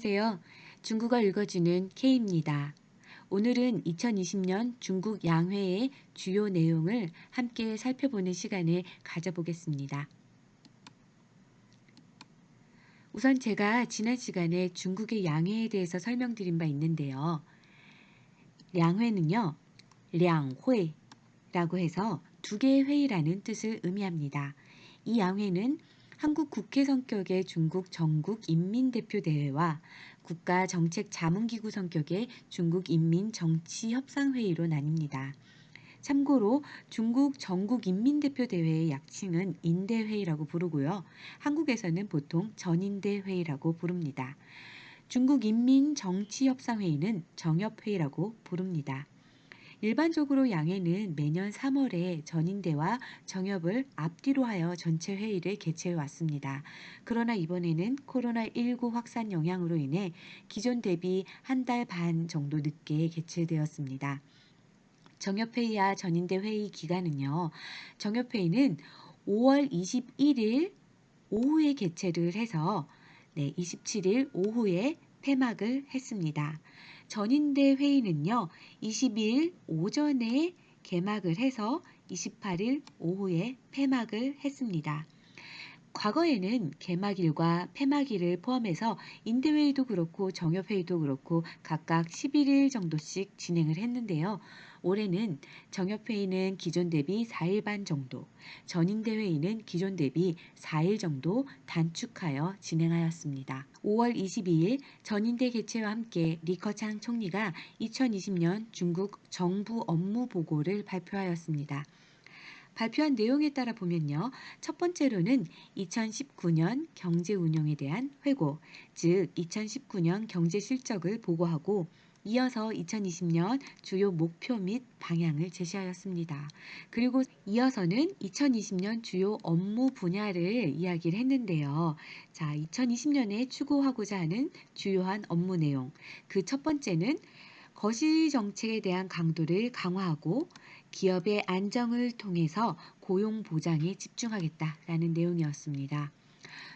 안녕하세요. 중국어 읽어주는 K입니다. 오늘은 2020년 중국 양회의 주요 내용을 함께 살펴보는 시간을 가져보겠습니다. 우선 제가 지난 시간에 중국의 양회에 대해서 설명드린 바 있는데요. 양회는요, 량회라고 해서 두 개의 회의라는 뜻을 의미합니다. 이 양회는 한국 국회 성격의 중국 전국인민대표대회와 국가정책자문기구 성격의 중국인민정치협상회의로 나뉩니다. 참고로 중국 전국인민대표대회의 약칭은 인대회의라고 부르고요. 한국에서는 보통 전인대회의라고 부릅니다. 중국인민정치협상회의는 정협회의라고 부릅니다. 일반적으로 양회는 매년 3월에 전인대와 정협을 앞뒤로 하여 전체 회의를 개최해 왔습니다. 그러나 이번에는 코로나19 확산 영향으로 인해 기존 대비 한 달 반 정도 늦게 개최되었습니다. 정협회의와 전인대 회의 기간은요. 정협회의는 5월 21일 오후에 개최를 해서 27일 오후에 폐막을 했습니다. 전인대 회의는요. 22일 오전에 개막을 해서 28일 오후에 폐막을 했습니다. 과거에는 개막일과 폐막일을 포함해서 인대회의도 그렇고 정협회의도 그렇고 각각 11일 정도씩 진행을 했는데요. 올해는 정협회의는 기존 대비 4일 반 정도, 전인대회의는 기존 대비 4일 정도 단축하여 진행하였습니다. 5월 22일 전인대 개최와 함께 리커창 총리가 2020년 중국 정부 업무 보고를 발표하였습니다. 발표한 내용에 따라 보면요. 첫 번째로는 2019년 경제 운영에 대한 회고, 즉 2019년 경제 실적을 보고하고 이어서 2020년 주요 목표 및 방향을 제시하였습니다. 그리고 이어서는 2020년 주요 업무 분야를 이야기를 했는데요. 자, 2020년에 추구하고자 하는 주요한 업무 내용. 그 첫 번째는 거시 정책에 대한 강도를 강화하고 기업의 안정을 통해서 고용 보장에 집중하겠다라는 내용이었습니다.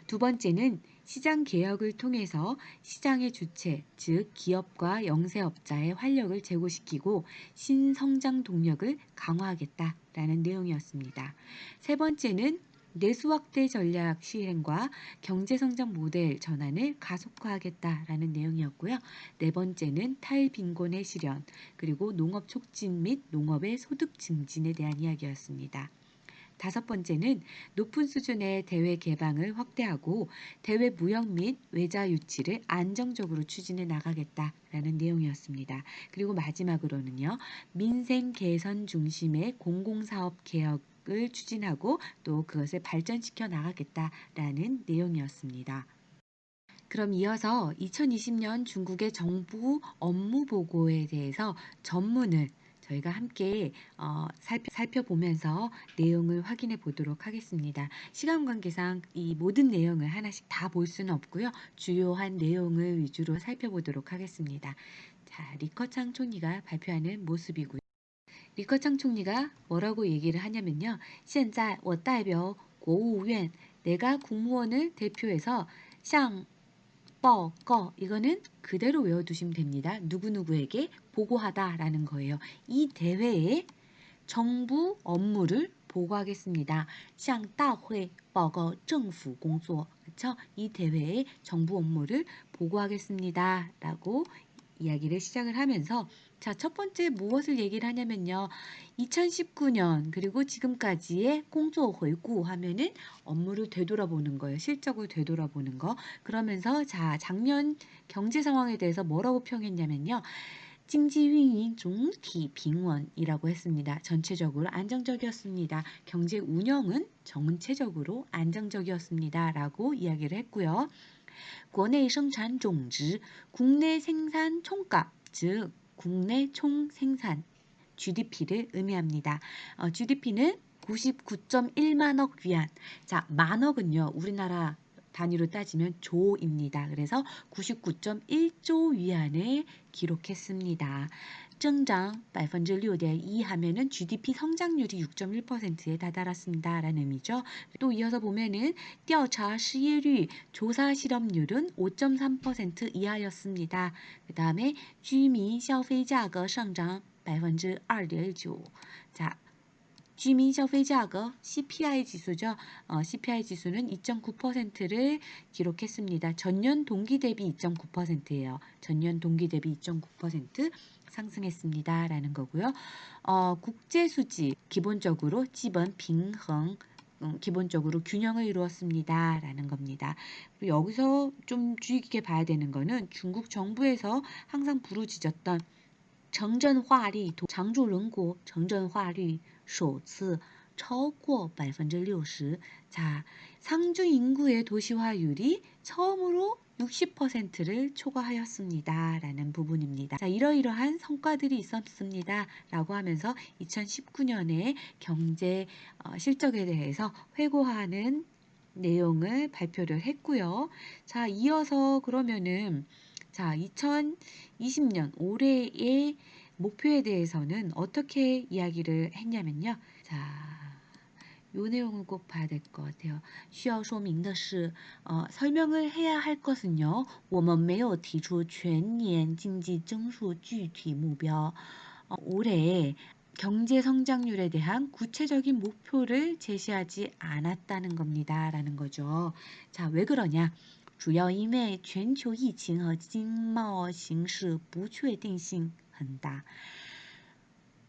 두 번째는 시장 개혁을 통해서 시장의 주체, 즉 기업과 영세업자의 활력을 제고시키고 신성장 동력을 강화하겠다라는 내용이었습니다. 세 번째는 내수 확대 전략 실행과 경제성장 모델 전환을 가속화하겠다라는 내용이었고요. 네 번째는 탈빈곤의 실현, 그리고 농업 촉진 및 농업의 소득 증진에 대한 이야기였습니다. 다섯 번째는 높은 수준의 대외 개방을 확대하고 대외 무역 및 외자 유치를 안정적으로 추진해 나가겠다라는 내용이었습니다. 그리고 마지막으로는요. 민생 개선 중심의 공공사업 개혁을 추진하고 또 그것을 발전시켜 나가겠다라는 내용이었습니다. 그럼 이어서 2020년 중국의 정부 업무 보고에 대해서 전문을 저희가 함께 살펴보면서 내용을 확인해 보도록 하겠습니다. 시간 관계상 이 모든 내용을 하나씩 다 볼 수는 없고요. 주요한 내용을 위주로 살펴보도록 하겠습니다. 자, 리커창 총리가 발표하는 모습이고요. 리커창 총리가 뭐라고 얘기를 하냐면요. 现在我代表国务院 내가 국무원을 대표해서 向报告 이거는 그대로 외워두시면 됩니다. 누구누구에게 보고하다라는 거예요. 이 대회에 정부 업무를 보고하겠습니다. 向大会报告政府工作 그렇죠? 이 대회에 정부 업무를 보고하겠습니다. 라고 이야기를 시작을 하면서 자, 첫 번째 무엇을 얘기를 하냐면요. 2019년 그리고 지금까지의 공조 회고 하면은 업무를 되돌아보는 거예요. 실적을 되돌아보는 거. 그러면서 자, 작년 경제 상황에 대해서 뭐라고 평했냐면요.经济运营 总体 平稳이라고 했습니다. 전체적으로 안정적이었습니다. 경제 운영은 전체적으로 안정적이었습니다. 라고 이야기를 했고요. 国内生产总值 국내 생산 총값, 즉 국내 총생산 GDP를 의미합니다. GDP는 99.1만억 위안. 자, 만억은요. 우리나라 단위로 따지면 조입니다. 그래서 99.1조 위안을 기록했습니다. 增长 6.1% 하면은 GDP 성장률이 6.1%에 다다랐습니다. 라는 의미죠. 또 이어서 보면은 调查失业率 조사 실업률은 5.3% 이하였습니다. 그 다음에 居民消费价格上涨 2.9%. 자, 居民消费价格 CPI 지수죠. CPI 지수는 2.9%를 기록했습니다. 전년 동기 대비 2.9%예요. 전년 동기 대비 2.9% 상승했습니다. 라는 거고요. 국제 수지 기본적으로 지번 빙흥 기본적으로 균형을 이루었습니다. 라는 겁니다. 그리고 여기서 좀 주의 깊게 봐야 되는 거는 중국 정부에서 항상 부르짖었던 城镇化率 常住人口 城镇化率 首次超过 60%. 자, 상주 인구의 도시화율이 처음으로 60%를 초과하였습니다. 라는 부분입니다. 자, 이러이러한 성과들이 있었습니다. 라고 하면서 2019년에 경제 실적에 대해서 회고하는 내용을 발표를 했고요. 자, 이어서 그러면은 자, 2020년 올해의 목표에 대해서는 어떻게 이야기를 했냐면요. 자, 요 내용을 꼭 봐야 될 것 같아요. 需要说明的是, 설명을 해야 할 것은요. 我们没有提出全年经济增速具体目标. 올해 경제 성장률에 대한 구체적인 목표를 제시하지 않았다는 겁니다. 라는 거죠. 자, 왜 그러냐? 主要因为全球疫情和经贸形势不确定性很大.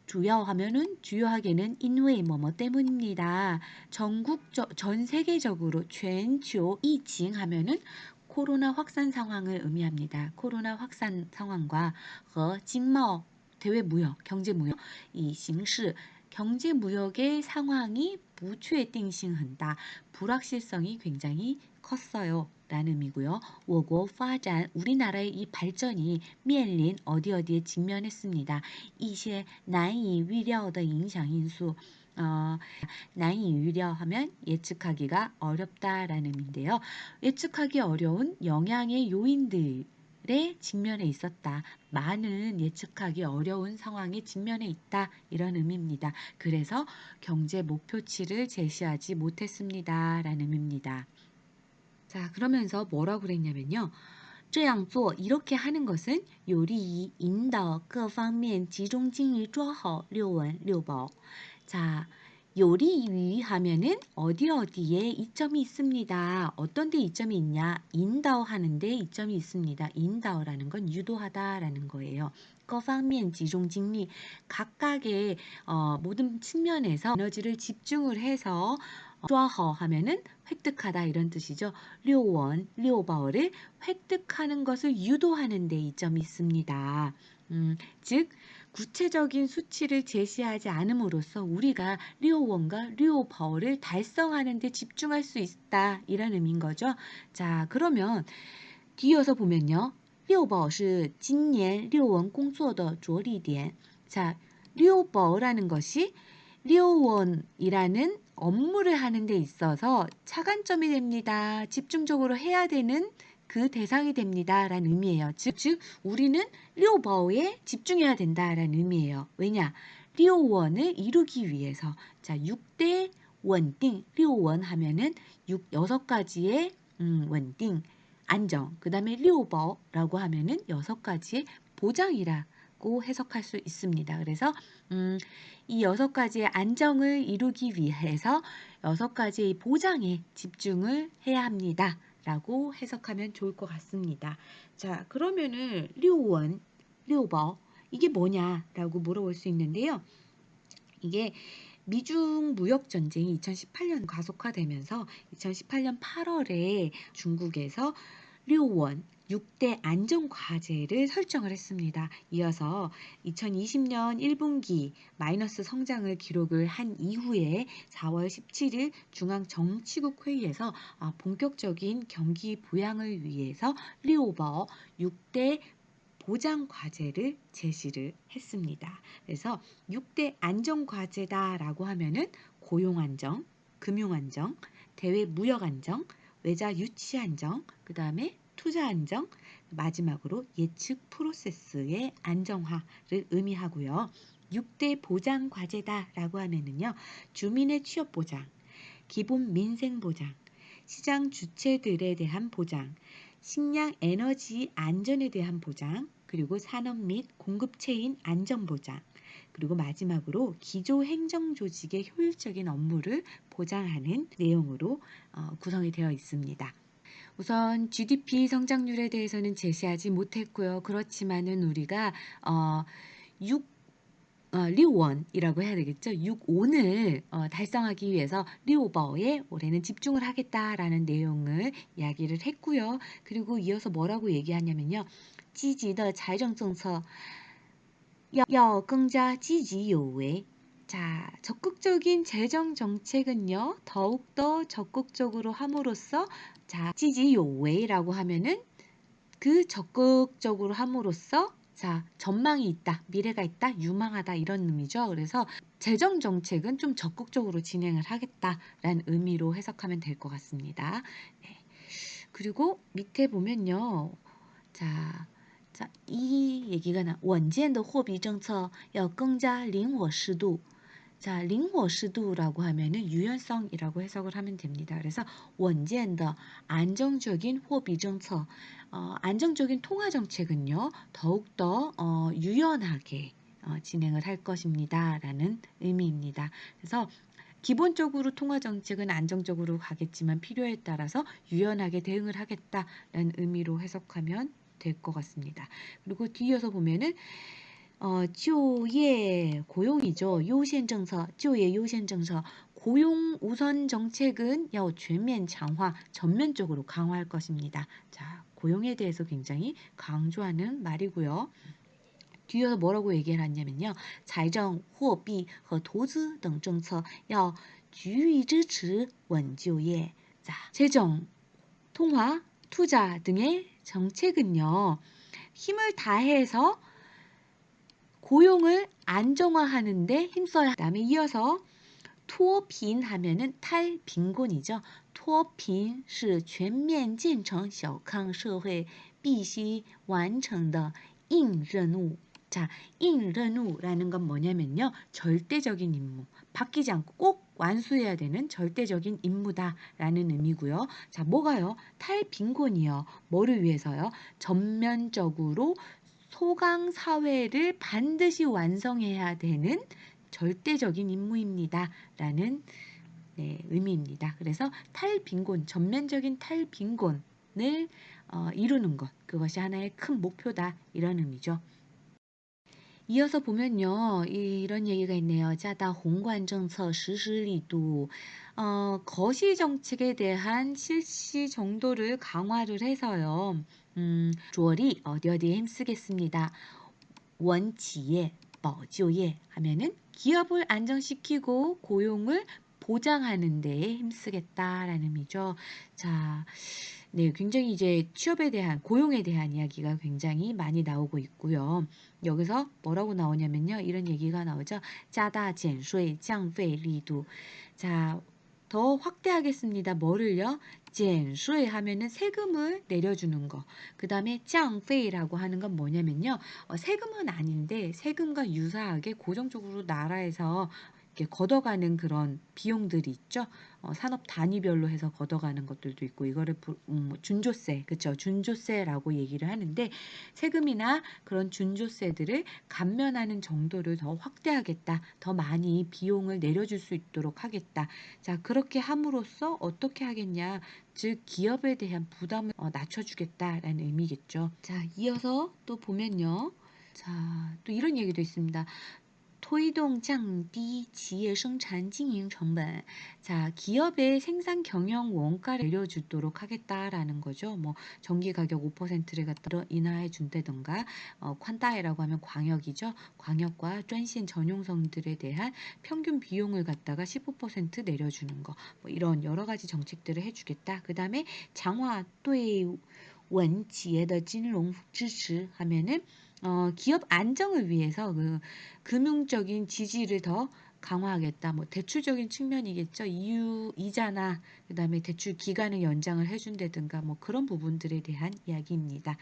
주요하면은 주요하게는 因为 뭐뭐 때문입니다. 전 세계적으로 全球疫情 하면은 코로나 확산 상황을 의미합니다. 코로나 확산 상황과 和经贸 대외 무역, 경제 무역, 이 形势 경제 무역의 상황이 不确定性很大. 불확실성이 굉장히 컸어요. 라는 의미고요. 我国发展 우리나라의 이 발전이 面临 어디에 직면했습니다. 一些难以预料的影响因素.难以预料 하면 예측하기가 어렵다라는 의미인데요. 예측하기 어려운 영향의 요인들에 직면해 있었다. 많은 예측하기 어려운 상황에 직면해 있다. 이런 의미입니다. 그래서 경제 목표치를 제시하지 못했습니다. 라는 의미입니다. 자, 그러면서 뭐라고 그랬냐면요. 这样做 이렇게 하는 것은 有利于引导各方面集中精力抓好六稳六保. 자, 有利于 하면은 어디에 이점이 있습니다. 어떤 데 이점이 있냐? 인다오하는 데 이점이 있습니다. 인다오라는 건 유도하다라는 거예요. 各方面集中精力 각각의 모든 측면에서 에너지를 집중을 해서 抓好 하면은 획득하다 이런 뜻이죠. 六稳, 六保를 획득하는 것을 유도하는 데 이점이 있습니다. 즉 구체적인 수치를 제시하지 않음으로써 우리가 六稳과 六保를 달성하는 데 집중할 수 있다. 이런 의미인 거죠. 자, 그러면 뒤이어서 보면요. 六保是今年六稳工作的着力点. 자, 六保라는 것이 六稳이라는 업무를 하는 데 있어서 차관점이 됩니다. 집중적으로 해야 되는 그 대상이 됩니다. 라는 의미예요. 즉 우리는 六保에 집중해야 된다라는 의미예요. 왜냐? 六稳을 이루기 위해서. 자, 6대 稳定, 六稳 하면은 6가지의 稳定, 안정. 그 다음에 六保라고 하면은 6가지의 보장이라고 해석할 수 있습니다. 그래서 이 6가지의 안정을 이루기 위해서 6가지의 보장에 집중을 해야 합니다. 라고 해석하면 좋을 것 같습니다. 자, 그러면은 六稳, 六保 이게 뭐냐라고 물어볼 수 있는데요. 이게 미중 무역 전쟁이 2018년 가속화되면서 2018년 8월에 중국에서 六稳 6대 안전과제를 설정을 했습니다. 이어서 2020년 1분기 마이너스 성장을 기록을 한 이후에 4월 17일 중앙정치국 회의에서 본격적인 경기 부양을 위해서 六保 6대 보장 과제를 제시를 했습니다. 그래서 6대 안정 과제다라고 하면은 고용 안정, 금융 안정, 대외 무역 안정, 외자 유치 안정, 그 다음에 투자 안정, 마지막으로 예측 프로세스의 안정화를 의미하고요. 6대 보장 과제다라고 하면은요. 주민의 취업 보장, 기본 민생 보장, 시장 주체들에 대한 보장, 식량 에너지 안전에 대한 보장, 그리고 산업 및 공급 체인 안전 보장, 그리고 마지막으로 기조 행정 조직의 효율적인 업무를 보장하는 내용으로 구성이 되어 있습니다. 우선 GDP 성장률에 대해서는 제시하지 못했고요. 그렇지만은 우리가 6 리원이라고 해야 되겠죠. 6원을 달성하기 위해서 리오버에 올해는 집중을 하겠다라는 내용을 이야기를 했고요. 그리고 이어서 뭐라고 얘기하냐면요. 积极的财政政策要更加积极有为. 자, 적극적인 재정 정책은요. 더욱더 적극적으로 함으로써 자, 积极有为라고 하면은 그 적극적으로 함으로써 자, 전망이 있다, 미래가 있다, 유망하다 이런 의미죠. 그래서 재정 정책은 좀 적극적으로 진행을 하겠다라는 의미로 해석하면 될 것 같습니다. 네. 그리고 밑에 보면요. 자, 이 얘기가 나. 稳健的货币政策要更加灵活适度. 자, 灵活适度라고 하면은 유연성이라고 해석을 하면 됩니다. 그래서 稳健的 안정적인 货币政策, 안정적인 통화 정책은요 더욱더 유연하게 진행을 할 것입니다라는 의미입니다. 그래서 기본적으로 통화 정책은 안정적으로 가겠지만 필요에 따라서 유연하게 대응을 하겠다라는 의미로 해석하면 될 것 같습니다. 그리고 뒤이어서 보면은 就业 고용이죠. 优先政策, 就业 优先政策, 고용 우선 정책은 要全面强化, 전면적으로 강화할 것입니다. 자, 고용에 대해서 굉장히 강조하는 말이고요. 뒤에서 뭐라고 얘기를 하냐면요. 财政, 货币和投资等政策要予以支持稳就业. 자, 재정, 통화, 투자 등의 정책은요. 힘을 다해서 고용을 안정화하는 데 힘써야. 그다음에 이어서 脱贫 하면은 탈빈곤이죠. 脱贫是全面建成小康社会必须完成的硬任务. 자, 硬任务라는 건 뭐냐면요. 절대적인 임무. 바뀌지 않고 꼭 완수해야 되는 절대적인 임무다라는 의미고요. 자, 뭐가요? 탈빈곤이요. 뭐를 위해서요? 전면적으로 소강 사회를 반드시 완성해야 되는 절대적인 임무입니다. 라는 의미입니다. 그래서 탈빈곤, 전면적인 탈빈곤을 이루는 것, 그것이 하나의 큰 목표다. 이런 의미죠. 이어서 보면요. 이런 얘기가 있네요. 加大 宏观政策实施力度. 거시 정책에 대한 실시 정도를 강화를 해서요. 주어리 어디에 힘쓰겠습니다. 원企业, 保就业 하면은 기업을 안정시키고 고용을 보장하는 데에 힘쓰겠다라는 의미죠. 자, 네, 굉장히 이제 취업에 대한, 고용에 대한 이야기가 굉장히 많이 나오고 있고요. 여기서 뭐라고 나오냐면요. 이런 얘기가 나오죠. 加大减税降费力度. 자, 더 확대하겠습니다. 뭐를요? 减税 하면은 세금을 내려주는 거. 그 다음에 降费라고 하는 건 뭐냐면요. 세금은 아닌데 세금과 유사하게 고정적으로 나라에서 이렇게 걷어가는 그런 비용들이 있죠. 산업 단위별로 해서 걷어가는 것들도 있고 이거를 준조세, 그렇죠? 준조세라고 얘기를 하는데 세금이나 그런 준조세들을 감면하는 정도를 더 확대하겠다. 더 많이 비용을 내려줄 수 있도록 하겠다. 자, 그렇게 함으로써 어떻게 하겠냐? 즉 기업에 대한 부담을 낮춰주겠다라는 의미겠죠. 자, 이어서 또 보면요. 자, 또 이런 얘기도 있습니다. 推动降低企业生产经营成本. 자, 기업의 생산 경영 원가를 내려주도록 하겠다라는 거죠. 뭐 전기 가격 5%를 갖다 인하해 준다던가, 콴다이라고 하면 광역이죠. 광역과专线 전용선들에 대한 평균 비용을 갖다가 15% 내려주는 거. 뭐 이런 여러 가지 정책들을 해주겠다. 그 다음에 장화 对稳企业的金融支持 하면은 기업 안정을 위해서 그 금융적인 지지를 더 강화하겠다. 뭐 대출적인 측면이겠죠. 이자나 그다음에 대출 기간을 연장을 해준다든가 뭐 그런 부분들에 대한 이야기입니다.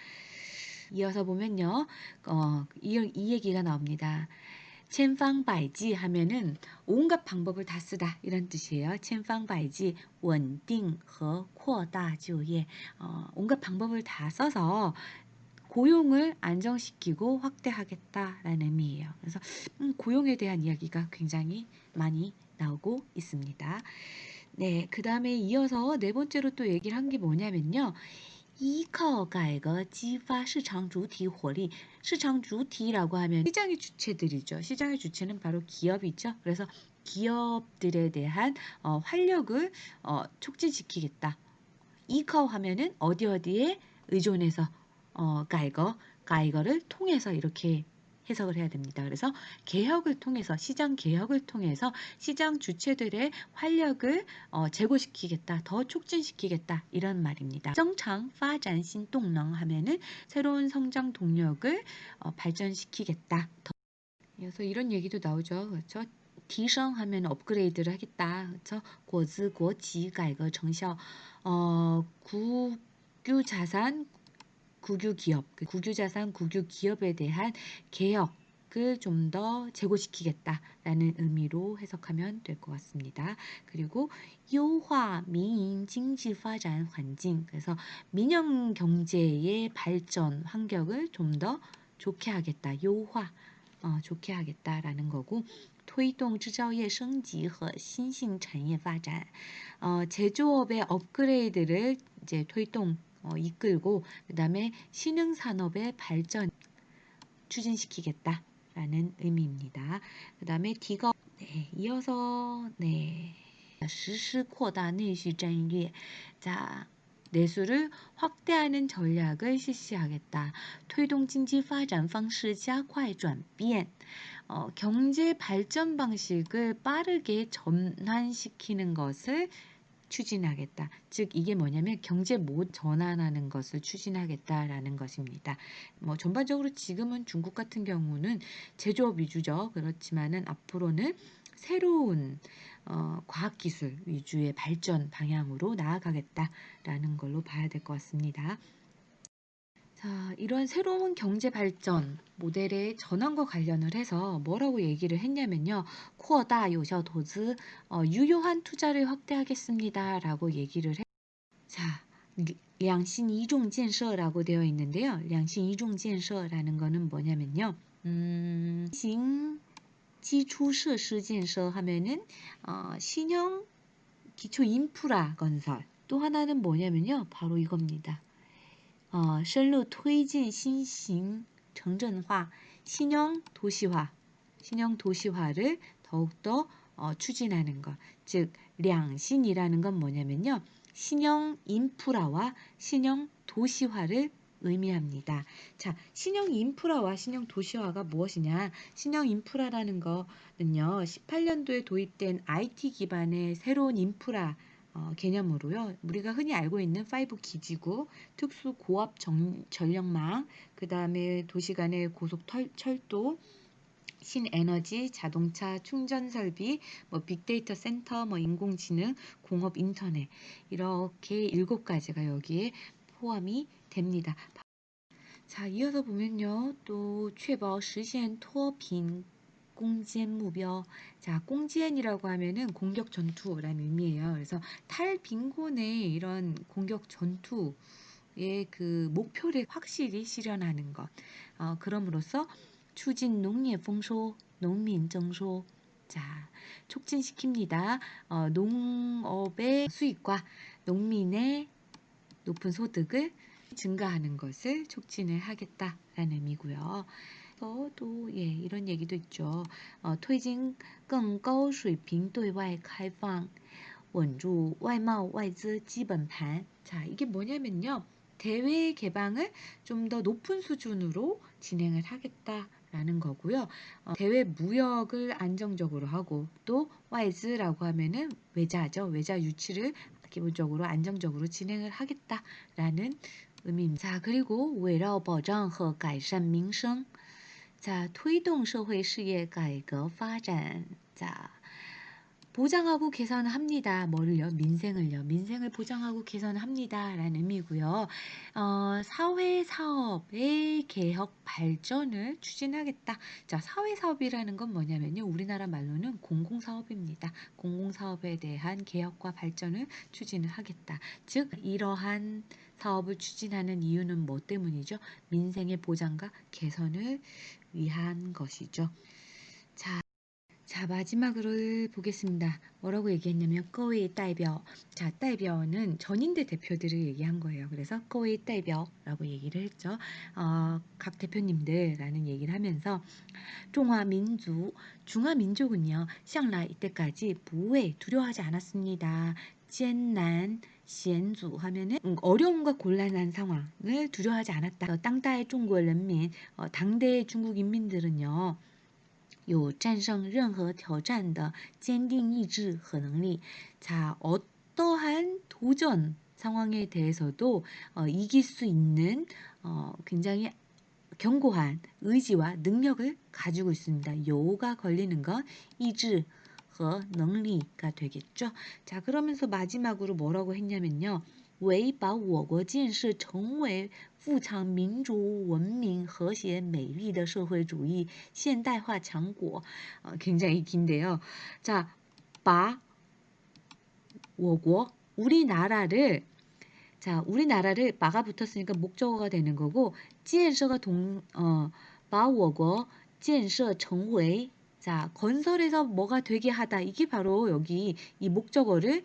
이어서 보면요, 이 얘기가 나옵니다.千方百计 하면은 온갖 방법을 다 쓰다 이런 뜻이에요. 千方百计 稳定和扩大就业. 온갖 방법을 다 써서 고용을 안정시키고 확대하겠다라는 의미예요. 그래서 고용에 대한 이야기가 굉장히 많이 나오고 있습니다. 네, 그 다음에 이어서 네 번째로 또 얘기를 한 게 뭐냐면요. 依靠改革激发市场主体活力. 시장 주体라고 하면 시장의 주체들이죠. 시장의 주체는 바로 기업이죠. 그래서 기업들에 대한 활력을 촉진시키겠다. 依靠 하면은 어디에 의존해서 가이거를 통해서 이렇게 해석을 해야 됩니다. 그래서 개혁을 통해서 시장 개혁을 통해서 시장 주체들의 활력을 제고시키겠다, 더 촉진시키겠다 이런 말입니다. 정창 파展 신동능 하면은 새로운 성장 동력을 발전시키겠다. 그래서 이런 얘기도 나오죠. 그렇죠? 提升 하면 업그레이드를 하겠다. 그렇죠? 国资国企改革成效 국유자산 국유기업, 국유자산 국유기업에 대한 개혁을 좀 더 제고시키겠다라는 의미로 해석하면 될 것 같습니다. 그리고 优化 민营 经济 发展 环境, 그래서 민영 경제의 발전 환경을 좀 더 좋게 하겠다. 优化 좋게 하겠다라는 거고, 推动制造业升级和新兴产业发展, 제조업의 업그레이드를 이제 推动 이끌고 그다음에 신흥 산업의 발전 추진시키겠다라는 의미입니다. 그다음에 D가 이어서 实施扩大内需战略. 자, 내수를 확대하는 전략을 실시하겠다. 推动经济发展方式加快转变. 경제 발전 방식을 빠르게 전환시키는 것을 추진하겠다. 즉 이게 뭐냐면 경제 모드 전환하는 것을 추진하겠다라는 것입니다. 뭐 전반적으로 지금은 중국 같은 경우는 제조업 위주죠. 그렇지만은 앞으로는 새로운 과학기술 위주의 발전 방향으로 나아가겠다라는 걸로 봐야 될 것 같습니다. 자, 이런 새로운 경제 발전 모델의 전환과 관련을 해서 뭐라고 얘기를 했냐면요. 扩大有效投资, 유효한 투자를 확대하겠습니다. 라고 얘기를 해. 자, 良心一众建设라고 되어 있는데요. 良心一众建设라는 거는 뭐냐면요. 신 기초设施建设 하면은 신형 기초 인프라 건설. 또 하나는 뭐냐면요. 바로 이겁니다. 深入推进新型城镇化, 신형 도시화를 더욱더 추진하는 것. 즉, 良心이라는 건 뭐냐면요. 신형 인프라와 신형 도시화를 의미합니다. 자, 신형 인프라와 신형 도시화가 무엇이냐? 신형 인프라라는 거는요, 18년도에 도입된 IT 기반의 새로운 인프라 개념으로요. 우리가 흔히 알고 있는 5 기지구, 특수 고압 전력망, 그 다음에 도시 간의 고속 철도, 신에너지, 자동차 충전 설비, 뭐 빅데이터 센터, 뭐 인공지능, 공업 인터넷 이렇게 7가지가 여기에 포함이 됩니다. 자, 이어서 보면요. 또确保实现脱贫 공지엔目标. 자, 공지엔이라고 하면은 공격 전투라는 의미예요. 그래서 탈빈곤의 이런 공격 전투의 그 목표를 확실히 실현하는 것. 그럼으로써 추진 농nghiệp丰收, 농민增收. 자, 촉진시킵니다. 농업의 수익과 농민의 높은 소득을 증가하는 것을 촉진을 하겠다라는 의미고요. 또 이런 얘기도 있죠. 推进更高水平对外开放, 稳住外贸外资基本盘. 자, 이게 뭐냐면요. 대외 개방을 좀 더 높은 수준으로 진행을 하겠다라는 거고요. 대외 무역을 안정적으로 하고 또 와이즈라고 하면은 외자죠. 외자 유치를 기본적으로 안정적으로 진행을 하겠다라는 의미입니다. 자, 그리고 围绕保障和改善民生. 자, 推动社会事业改革发展. 자, 보장하고 개선합니다. 뭐를요? 민생을요. 민생을 보장하고 개선합니다. 라는 의미고요. 사회 사업의 개혁 발전을 추진하겠다. 자, 사회 사업이라는 건 뭐냐면요. 우리나라 말로는 공공사업입니다. 공공사업에 대한 개혁과 발전을 추진을 하겠다. 즉, 이러한 사업을 추진하는 이유는 뭐 때문이죠? 민생의 보장과 개선을 위한 것이죠. 자, 마지막으로 보겠습니다. 뭐라고 얘기했냐면, 各位代表. 자, 代表는 전인대 대표들을 얘기한 거예요. 그래서 各位代表라고 얘기를 했죠. 각 대표님들 라는 얘기를 하면서, 중화민족은요, 向来 이때까지 不畏 두려워하지 않았습니다. 艰难 险阻 하면은 어려움과 곤란한 상황을 두려워하지 않았다. 당대의 중국人民, 당대의 중국 인민들은요, 有战胜任何挑战的坚定意志和能力. 자, 어떠한 도전 상황에 대해서도 이길 수 있는 굉장히 견고한 의지와 능력을 가지고 있습니다. 요가 걸리는 건 이지和能力가 되겠죠. 자, 그러면서 마지막으로 뭐라고 했냐면요. 为把我国建设成为富强民主文明和谐美丽的社会主义现代化强国. 굉장히 긴데요. 자, 把我国 우리나라를 자, 우리나라를 마가 붙었으니까 목적어가 되는 거고, 建设가 把我国建设成为 자, 건설에서 뭐가 되게 하다. 이게 바로 여기 이 목적어를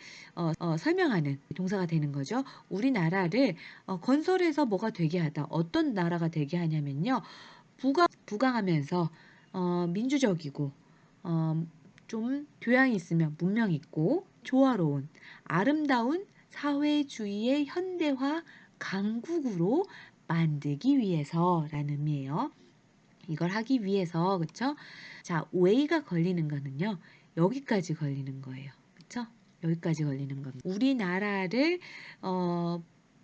설명하는 동사가 되는 거죠. 우리나라를 건설에서 뭐가 되게 하다. 어떤 나라가 되게 하냐면요. 부강하면서 민주적이고 좀 교양이 있으며 문명 있고 조화로운 아름다운 사회주의의 현대화 강국으로 만들기 위해서라는 의미예요. 이걸 하기 위해서, 그쵸? 자, 웨이가 걸리는 거는요, 여기까지 걸리는 거예요. 그쵸? 여기까지 걸리는 겁니다. 우리나라를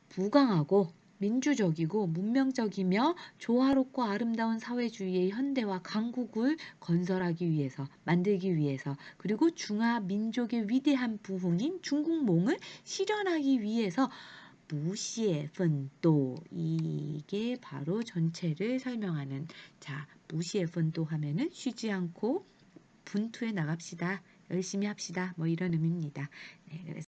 부강하고 민주적이고 문명적이며 조화롭고 아름다운 사회주의의 현대화 강국을 건설하기 위해서, 만들기 위해서, 그리고 중화민족의 위대한 부흥인 중국몽을 실현하기 위해서 무시의奋斗 이게 바로 전체를 설명하는 자, 무시의奋斗 하면은 쉬지 않고 분투해 나갑시다. 열심히 합시다. 뭐 이런 의미입니다. 네, 그래서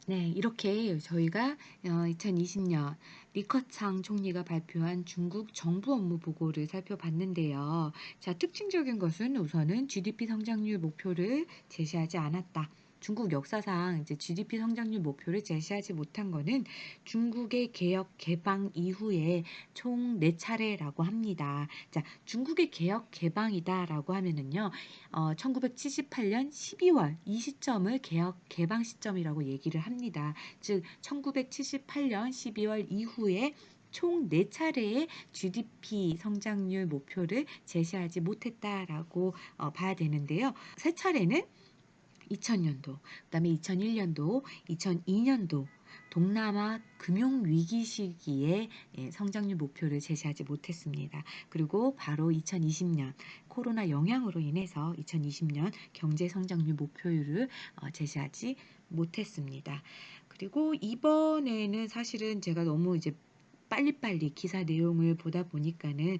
네, 이렇게 저희가 2020년 리커창 총리가 발표한 중국 정부 업무 보고를 살펴봤는데요. 자, 특징적인 것은 우선은 GDP 성장률 목표를 제시하지 않았다. 중국 역사상 이제 GDP 성장률 목표를 제시하지 못한 거는 중국의 개혁 개방 이후에 총 4차례라고 합니다. 자, 중국의 개혁 개방이다라고 하면은요. 1978년 12월 이 시점을 개혁 개방 시점이라고 얘기를 합니다. 즉 1978년 12월 이후에 총 4차례의 GDP 성장률 목표를 제시하지 못했다라고 봐야 되는데요. 3차례는 2000년도, 그다음에 2001년도, 2002년도 동남아 금융위기 시기에 성장률 목표를 제시하지 못했습니다. 그리고 바로 2020년 코로나 영향으로 인해서 2020년 경제 성장률 목표율을 제시하지 못했습니다. 그리고 이번에는 사실은 제가 너무 이제 빨리빨리 기사 내용을 보다 보니까는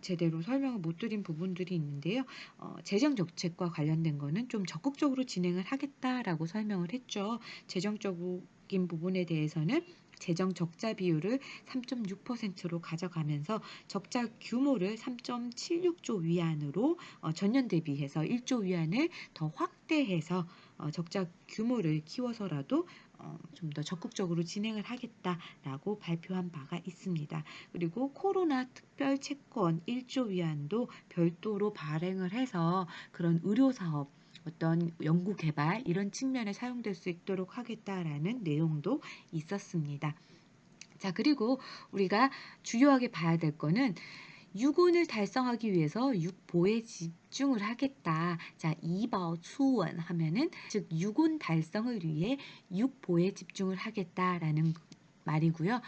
제대로 설명을 못 드린 부분들이 있는데요. 재정 정책과 관련된 거는 좀 적극적으로 진행을 하겠다라고 설명을 했죠. 재정적인 부분에 대해서는 재정 적자 비율을 3.6%로 가져가면서 적자 규모를 3.76조 위안으로 전년 대비해서 1조 위안을 더 확대해서 적자 규모를 키워서라도 좀 더 적극적으로 진행을 하겠다라고 발표한 바가 있습니다. 그리고 코로나 특별 채권 1조 위안도 별도로 발행을 해서 그런 의료사업 어떤 연구개발 이런 측면에 사용될 수 있도록 하겠다라는 내용도 있었습니다. 자, 그리고 우리가 주요하게 봐야 될 거는 6원을 달성하기 위해서 6보에 집중을 하겠다. 자, 2보 추원 하면은 즉 6원 달성을 위해 6보에 집중을 하겠다라는 말이고요.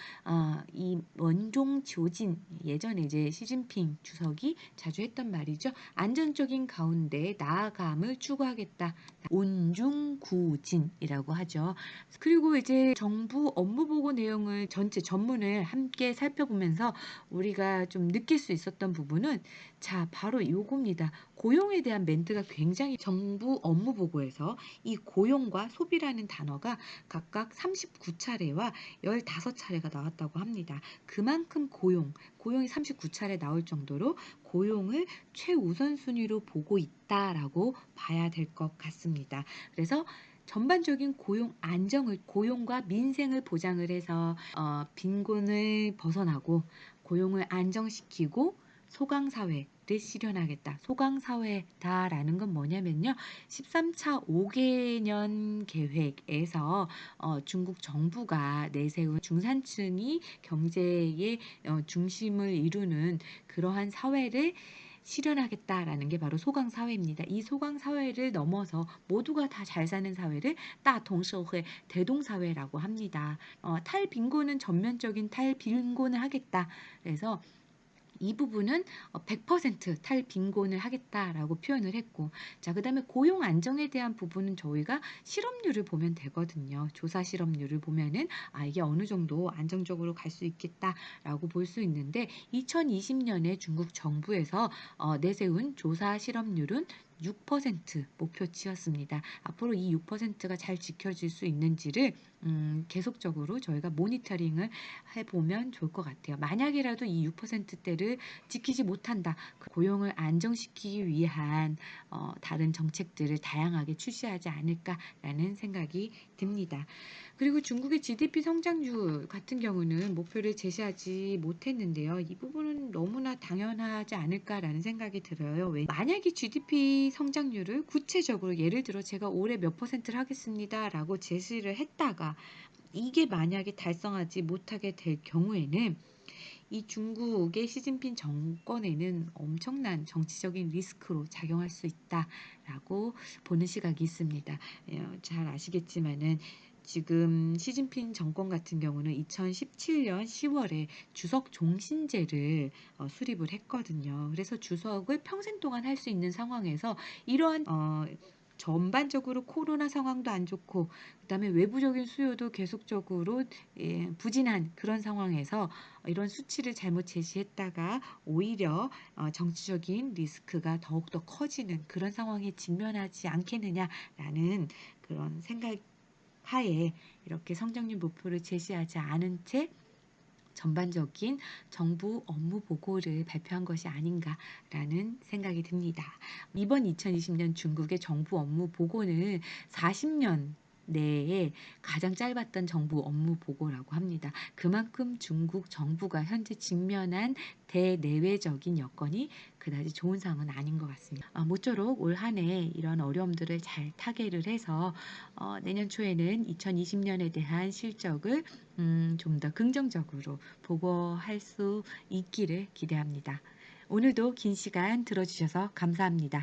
이 원종 조진 예전에 이제 시진핑 주석이 자주 했던 말이죠. 안정적인 가운데 나아감을 추구하겠다. 온중구진이라고 하죠. 그리고 이제 정부 업무 보고 내용을 전체 전문을 함께 살펴보면서 우리가 좀 느낄 수 있었던 부분은 자, 바로 요겁니다. 고용에 대한 멘트가 굉장히 정부 업무 보고에서 이 고용과 소비라는 단어가 각각 39차례와 15차례가 나왔다고 합니다. 그만큼 고용이 39차례 나올 정도로 고용을 최우선순위로 보고 있다라고 봐야 될 것 같습니다. 그래서 전반적인 고용 안정을 고용과 민생을 보장을 해서 빈곤을 벗어나고 고용을 안정시키고 소강사회를 실현하겠다. 소강사회다라는 건 뭐냐면요. 13차 5개년 계획에서 중국 정부가 내세운 중산층이 경제의 중심을 이루는 그러한 사회를 실현하겠다라는 게 바로 소강사회입니다. 이 소강사회를 넘어서 모두가 다 잘 사는 사회를 다동社会, 대동사회라고 합니다. 탈빈곤은 전면적인 탈빈곤을 하겠다. 그래서 이 부분은 100% 탈빈곤을 하겠다라고 표현을 했고, 자, 그 다음에 고용 안정에 대한 부분은 저희가 실업률을 보면 되거든요. 조사 실업률을 보면은 이게 어느 정도 안정적으로 갈 수 있겠다라고 볼 수 있는데 2020년에 중국 정부에서 내세운 조사 실업률은 6% 목표치였습니다. 앞으로 이 6%가 잘 지켜질 수 있는지를 계속적으로 저희가 모니터링을 해보면 좋을 것 같아요. 만약이라도 이 6%대를 지키지 못한다. 고용을 안정시키기 위한 다른 정책들을 다양하게 출시하지 않을까라는 생각이 듭니다. 그리고 중국의 GDP 성장률 같은 경우는 목표를 제시하지 못했는데요. 이 부분은 너무나 당연하지 않을까라는 생각이 들어요. 만약에 GDP 성장률을 구체적으로 예를 들어 제가 올해 몇 퍼센트를 하겠습니다라고 제시를 했다가 이게 만약에 달성하지 못하게 될 경우에는 이 중국의 시진핑 정권에는 엄청난 정치적인 리스크로 작용할 수 있다라고 보는 시각이 있습니다. 잘 아시겠지만은 지금 시진핑 정권 같은 경우는 2017년 10월에 주석 종신제를 수립을 했거든요. 그래서 주석을 평생 동안 할 수 있는 상황에서 이러한 전반적으로 코로나 상황도 안 좋고 그다음에 외부적인 수요도 계속적으로 부진한 그런 상황에서 이런 수치를 잘못 제시했다가 오히려 정치적인 리스크가 더욱더 커지는 그런 상황에 직면하지 않겠느냐라는 그런 생각 하에 이렇게 성장률 목표를 제시하지 않은 채 전반적인 정부 업무 보고를 발표한 것이 아닌가라는 생각이 듭니다. 이번 2020년 중국의 정부 업무 보고는 40년 내에 가장 짧았던 정부 업무 보고라고 합니다. 그만큼 중국 정부가 현재 직면한 대내외적인 여건이 그다지 좋은 상황은 아닌 것 같습니다. 모쪼록 올 한 해 이런 어려움들을 잘 타개를 해서 내년 초에는 2020년에 대한 실적을 좀 더 긍정적으로 보고할 수 있기를 기대합니다. 오늘도 긴 시간 들어주셔서 감사합니다.